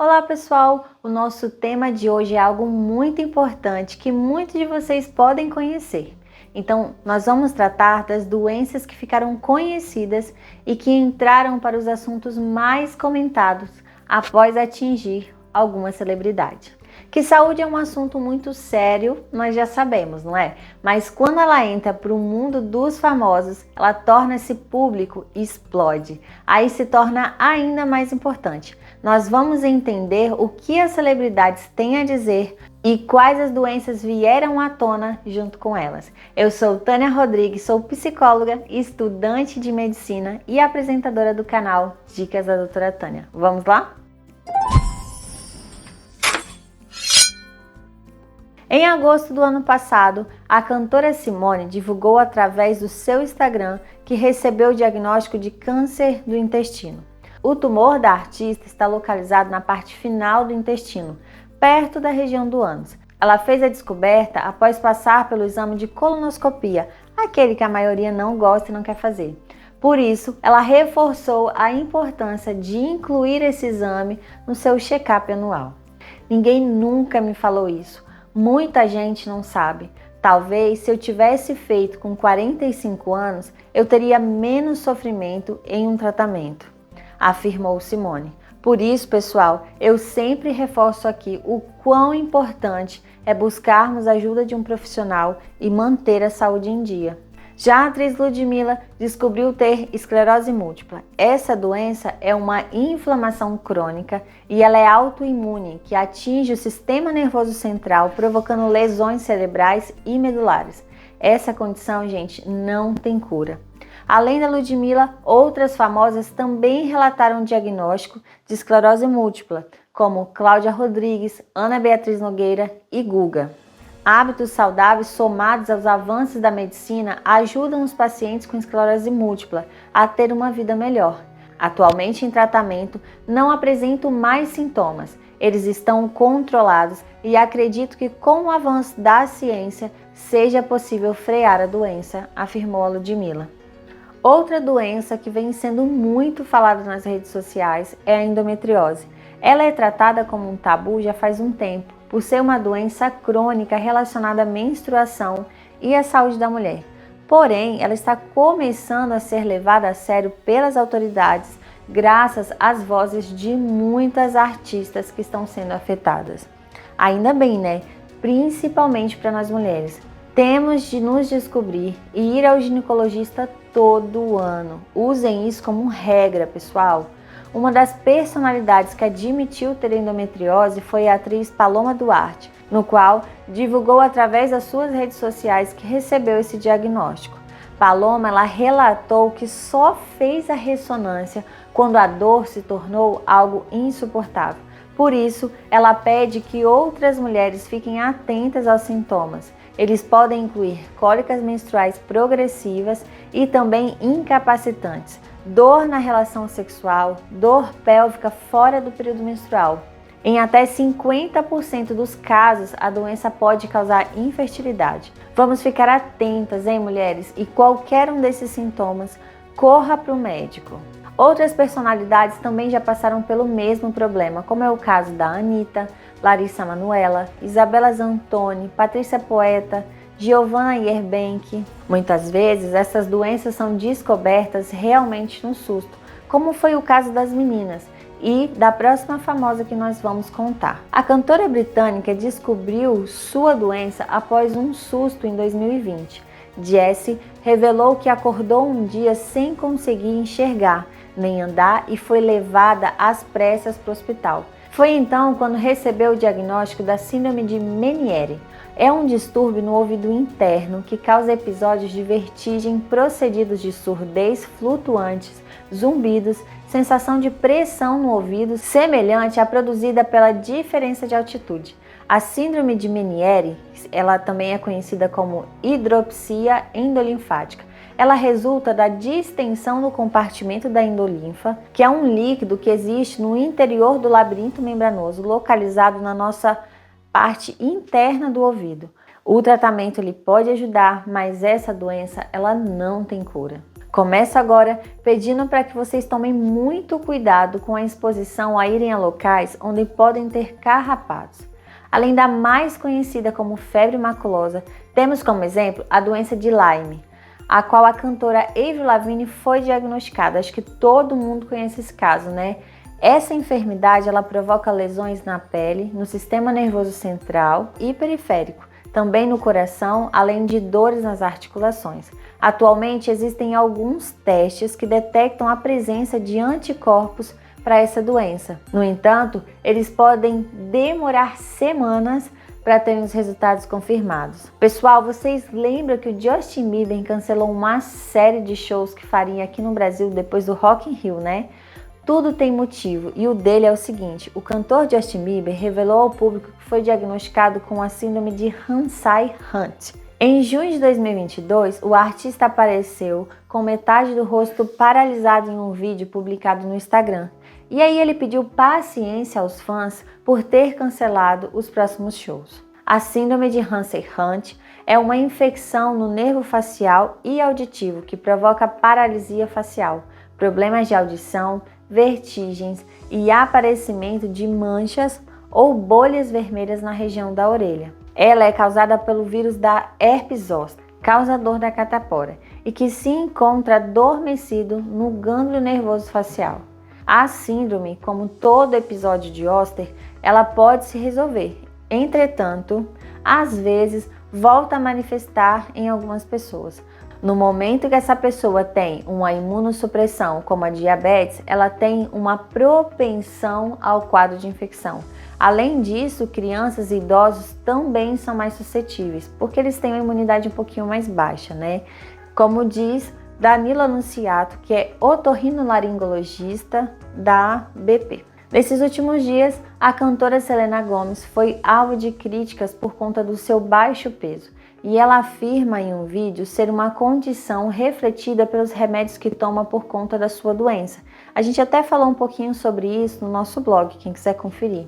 Olá pessoal, o nosso tema de hoje é algo muito importante que muitos de vocês podem conhecer. Então, nós vamos tratar das doenças que ficaram conhecidas e que entraram para os assuntos mais comentados após atingir alguma celebridade. Que saúde é um assunto muito sério, nós já sabemos, não é? Mas quando ela entra para o mundo dos famosos, ela torna-se público e explode. Aí se torna ainda mais importante. Nós vamos entender o que as celebridades têm a dizer e quais as doenças vieram à tona junto com elas. Eu sou Tânia Rodrigues, sou psicóloga, estudante de medicina e apresentadora do canal Dicas da Doutora Tânia. Vamos lá? Em agosto do ano passado, a cantora Simone divulgou através do seu Instagram que recebeu o diagnóstico de câncer do intestino. O tumor da artista está localizado na parte final do intestino, perto da região do ânus. Ela fez a descoberta após passar pelo exame de colonoscopia, aquele que a maioria não gosta e não quer fazer. Por isso, ela reforçou a importância de incluir esse exame no seu check-up anual. Ninguém nunca me falou isso. Muita gente não sabe. Talvez se eu tivesse feito com 45 anos, eu teria menos sofrimento em um tratamento, afirmou Simone. Por isso, pessoal, eu sempre reforço aqui o quão importante é buscarmos a ajuda de um profissional e manter a saúde em dia. Já a atriz Ludmilla descobriu ter esclerose múltipla. Essa doença é uma inflamação crônica e ela é autoimune, que atinge o sistema nervoso central, provocando lesões cerebrais e medulares. Essa condição, gente, não tem cura. Além da Ludmilla, outras famosas também relataram o diagnóstico de esclerose múltipla, como Cláudia Rodrigues, Ana Beatriz Nogueira e Guga. Hábitos saudáveis somados aos avanços da medicina ajudam os pacientes com esclerose múltipla a ter uma vida melhor. Atualmente em tratamento, não apresentam mais sintomas. Eles estão controlados e acredito que com o avanço da ciência seja possível frear a doença, afirmou a Ludmilla. Outra doença que vem sendo muito falada nas redes sociais é a endometriose. Ela é tratada como um tabu já faz um tempo, por ser uma doença crônica relacionada à menstruação e à saúde da mulher. Porém, ela está começando a ser levada a sério pelas autoridades, graças às vozes de muitas artistas que estão sendo afetadas. Ainda bem, né? Principalmente para nós mulheres. Temos de nos descobrir e ir ao ginecologista todo ano. Usem isso como regra, pessoal. Uma das personalidades que admitiu ter endometriose foi a atriz Paloma Duarte, no qual divulgou através das suas redes sociais que recebeu esse diagnóstico. Paloma, ela relatou que só fez a ressonância quando a dor se tornou algo insuportável. Por isso, ela pede que outras mulheres fiquem atentas aos sintomas. Eles podem incluir cólicas menstruais progressivas e também incapacitantes, dor na relação sexual, dor pélvica fora do período menstrual. Em até 50% dos casos, a doença pode causar infertilidade. Vamos ficar atentas, hein, mulheres? E qualquer um desses sintomas, corra para o médico. Outras personalidades também já passaram pelo mesmo problema, como é o caso da Anitta, Larissa Manoela, Isabela Zantoni, Patrícia Poeta, Giovanna Yerbank. Muitas vezes essas doenças são descobertas realmente no susto, como foi o caso das meninas e da próxima famosa que nós vamos contar. A cantora britânica descobriu sua doença após um susto em 2020. Jessie revelou que acordou um dia sem conseguir enxergar nem andar e foi levada às pressas para o hospital. Foi então quando recebeu o diagnóstico da síndrome de Meniere. É um distúrbio no ouvido interno que causa episódios de vertigem procedidos de surdez flutuantes, zumbidos, sensação de pressão no ouvido semelhante à produzida pela diferença de altitude. A síndrome de Meniere, ela também é conhecida como hidropsia endolinfática. Ela resulta da distensão no compartimento da endolinfa, que é um líquido que existe no interior do labirinto membranoso, localizado na nossa parte interna do ouvido. O tratamento ele pode ajudar, mas essa doença ela não tem cura. Começo agora pedindo para que vocês tomem muito cuidado com a exposição a irem a locais onde podem ter carrapatos. Além da mais conhecida como febre maculosa, temos como exemplo a doença de Lyme, a qual a cantora Avril Lavigne foi diagnosticada. Acho que todo mundo conhece esse caso, né? Essa enfermidade ela provoca lesões na pele, no sistema nervoso central e periférico, também no coração, além de dores nas articulações. Atualmente existem alguns testes que detectam a presença de anticorpos para essa doença. No entanto, eles podem demorar semanas para terem os resultados confirmados. Pessoal, vocês lembram que o Justin Bieber cancelou uma série de shows que faria aqui no Brasil depois do Rock in Rio, né? Tudo tem motivo e o dele é o seguinte: o cantor Justin Bieber revelou ao público que foi diagnosticado com a síndrome de Hansen-Hunt. Em junho de 2022, o artista apareceu com metade do rosto paralisado em um vídeo publicado no Instagram. E aí ele pediu paciência aos fãs por ter cancelado os próximos shows. A síndrome de Hansen-Hunt é uma infecção no nervo facial e auditivo que provoca paralisia facial, problemas de audição, vertigens e aparecimento de manchas ou bolhas vermelhas na região da orelha. Ela é causada pelo vírus da herpes zoster, causador da catapora, e que se encontra adormecido no gânglio nervoso facial. A síndrome, como todo episódio de zoster, ela pode se resolver. Entretanto, às vezes volta a manifestar em algumas pessoas. No momento que essa pessoa tem uma imunossupressão, como a diabetes, ela tem uma propensão ao quadro de infecção. Além disso, crianças e idosos também são mais suscetíveis, porque eles têm uma imunidade um pouquinho mais baixa, né? Como diz Danilo Anunciato, que é otorrinolaringologista da BP. Nesses últimos dias, a cantora Selena Gomez foi alvo de críticas por conta do seu baixo peso. E ela afirma em um vídeo ser uma condição refletida pelos remédios que toma por conta da sua doença. A gente até falou um pouquinho sobre isso no nosso blog, quem quiser conferir.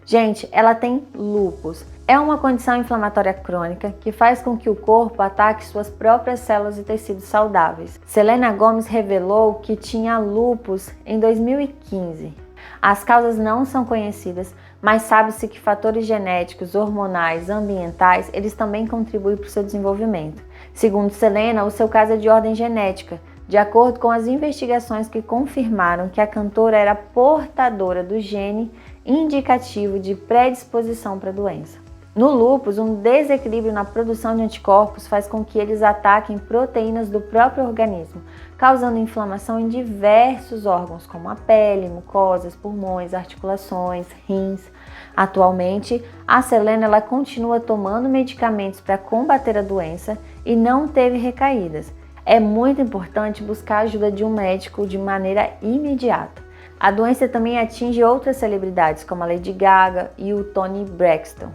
Gente, ela tem lúpus. É uma condição inflamatória crônica que faz com que o corpo ataque suas próprias células e tecidos saudáveis. Selena Gomez revelou que tinha lúpus em 2015. As causas não são conhecidas, mas sabe-se que fatores genéticos, hormonais, ambientais, eles também contribuem para o seu desenvolvimento. Segundo Selena, o seu caso é de ordem genética, de acordo com as investigações que confirmaram que a cantora era portadora do gene indicativo de predisposição para a doença. No lúpus, um desequilíbrio na produção de anticorpos faz com que eles ataquem proteínas do próprio organismo, causando inflamação em diversos órgãos, como a pele, mucosas, pulmões, articulações, rins. Atualmente, a Selena ela continua tomando medicamentos para combater a doença e não teve recaídas. É muito importante buscar a ajuda de um médico de maneira imediata. A doença também atinge outras celebridades, como a Lady Gaga e o Toni Braxton.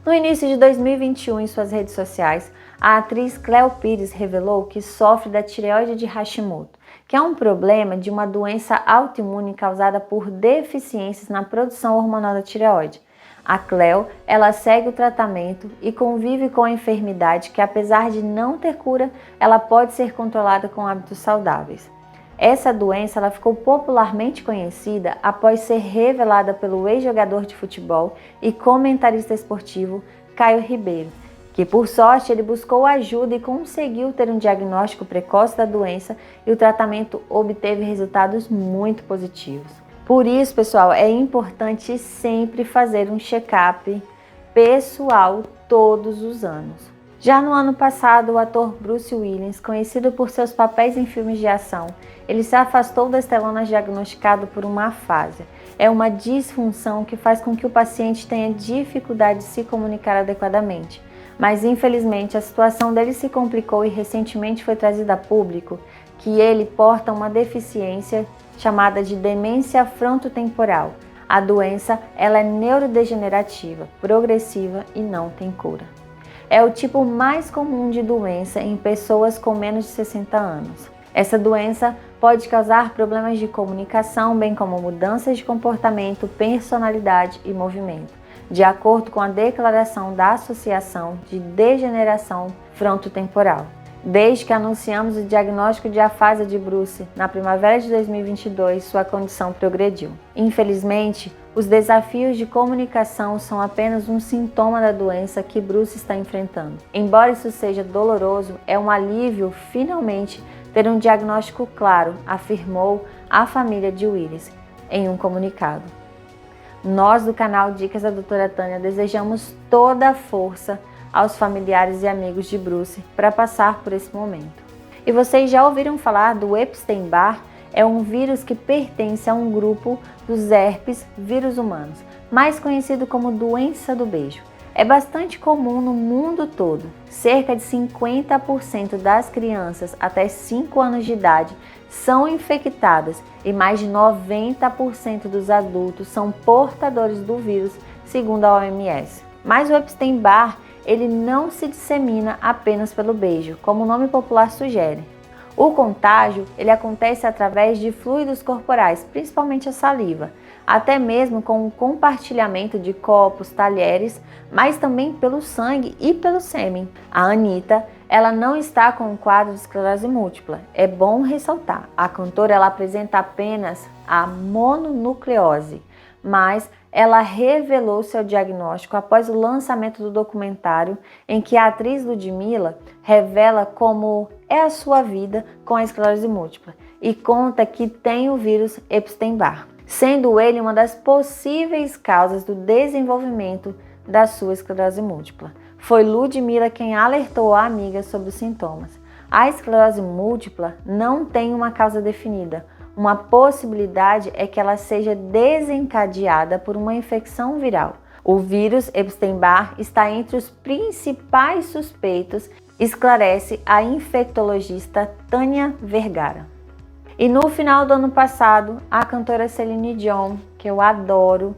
No início de 2021, em suas redes sociais, a atriz Cleo Pires revelou que sofre da tireoide de Hashimoto, que é um problema de uma doença autoimune causada por deficiências na produção hormonal da tireoide. A Cleo, ela segue o tratamento e convive com a enfermidade que, apesar de não ter cura, ela pode ser controlada com hábitos saudáveis. Essa doença ela ficou popularmente conhecida após ser revelada pelo ex-jogador de futebol e comentarista esportivo Caio Ribeiro, que por sorte ele buscou ajuda e conseguiu ter um diagnóstico precoce da doença e o tratamento obteve resultados muito positivos. Por isso, pessoal, é importante sempre fazer um check-up pessoal todos os anos. Já no ano passado, o ator Bruce Willis, conhecido por seus papéis em filmes de ação, ele se afastou das telonas diagnosticado por uma afasia. É uma disfunção que faz com que o paciente tenha dificuldade de se comunicar adequadamente. Mas infelizmente a situação dele se complicou e recentemente foi trazida a público que ele porta uma deficiência chamada de demência frontotemporal. A doença ela é neurodegenerativa, progressiva e não tem cura. É o tipo mais comum de doença em pessoas com menos de 60 anos. Essa doença pode causar problemas de comunicação, bem como mudanças de comportamento, personalidade e movimento, de acordo com a declaração da Associação de Degeneração Frontotemporal. Desde que anunciamos o diagnóstico de afasia de Bruce na primavera de 2022, sua condição progrediu. Infelizmente, os desafios de comunicação são apenas um sintoma da doença que Bruce está enfrentando. Embora isso seja doloroso, é um alívio finalmente ter um diagnóstico claro, afirmou a família de Willis em um comunicado. Nós do canal Dicas da Doutora Tânia desejamos toda a força aos familiares e amigos de Bruce para passar por esse momento. E vocês já ouviram falar do Epstein-Barr? É um vírus que pertence a um grupo dos herpes vírus humanos, mais conhecido como doença do beijo. É bastante comum no mundo todo. Cerca de 50% das crianças até 5 anos de idade são infectadas e mais de 90% dos adultos são portadores do vírus, segundo a OMS. Mas o Epstein-Barr ele não se dissemina apenas pelo beijo, como o nome popular sugere. O contágio ele acontece através de fluidos corporais, principalmente a saliva, até mesmo com o compartilhamento de copos, talheres, mas também pelo sangue e pelo sêmen. A Anitta, ela não está com um quadro de esclerose múltipla. É bom ressaltar, a cantora ela apresenta apenas a mononucleose, mas ela revelou seu diagnóstico após o lançamento do documentário em que a atriz Ludmilla revela como é a sua vida com a esclerose múltipla e conta que tem o vírus Epstein-Barr, sendo ele uma das possíveis causas do desenvolvimento da sua esclerose múltipla. Foi Ludmilla quem alertou a amiga sobre os sintomas. A esclerose múltipla não tem uma causa definida. Uma possibilidade é que ela seja desencadeada por uma infecção viral. O vírus Epstein-Barr está entre os principais suspeitos, esclarece a infectologista Tânia Vergara. E no final do ano passado, a cantora Celine Dion, que eu adoro,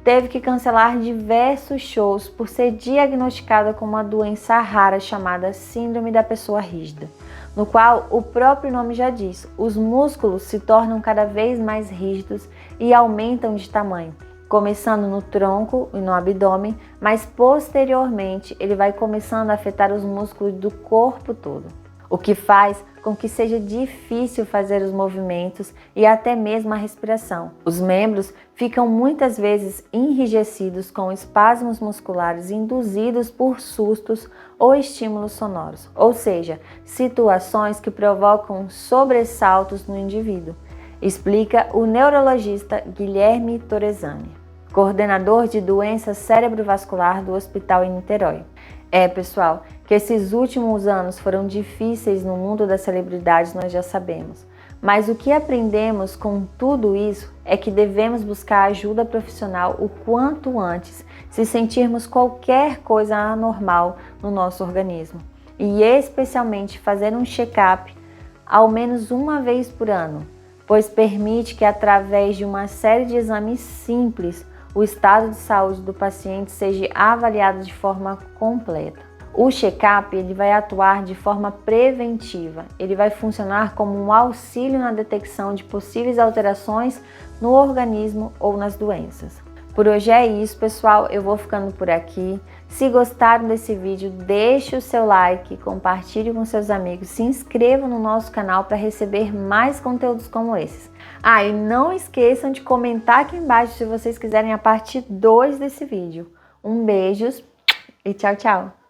teve que cancelar diversos shows por ser diagnosticada com uma doença rara chamada Síndrome da Pessoa Rígida, no qual o próprio nome já diz, os músculos se tornam cada vez mais rígidos e aumentam de tamanho, começando no tronco e no abdômen, mas posteriormente ele vai começando a afetar os músculos do corpo todo, o que faz com que seja difícil fazer os movimentos e até mesmo a respiração. Os membros ficam muitas vezes enrijecidos com espasmos musculares induzidos por sustos ou estímulos sonoros, ou seja, situações que provocam sobressaltos no indivíduo, explica o neurologista Guilherme Torresani, coordenador de doença cerebrovascular do hospital em Niterói. Pessoal, que esses últimos anos foram difíceis no mundo das celebridades, nós já sabemos. Mas o que aprendemos com tudo isso é que devemos buscar ajuda profissional o quanto antes, se sentirmos qualquer coisa anormal no nosso organismo. E especialmente fazer um check-up ao menos uma vez por ano, pois permite que através de uma série de exames simples, o estado de saúde do paciente seja avaliado de forma completa. O check-up ele vai atuar de forma preventiva, ele vai funcionar como um auxílio na detecção de possíveis alterações no organismo ou nas doenças. Por hoje é isso, pessoal, eu vou ficando por aqui. Se gostaram desse vídeo, deixe o seu like, compartilhe com seus amigos, se inscreva no nosso canal para receber mais conteúdos como esses. E não esqueçam de comentar aqui embaixo se vocês quiserem a parte 2 desse vídeo. Um beijo e tchau, tchau!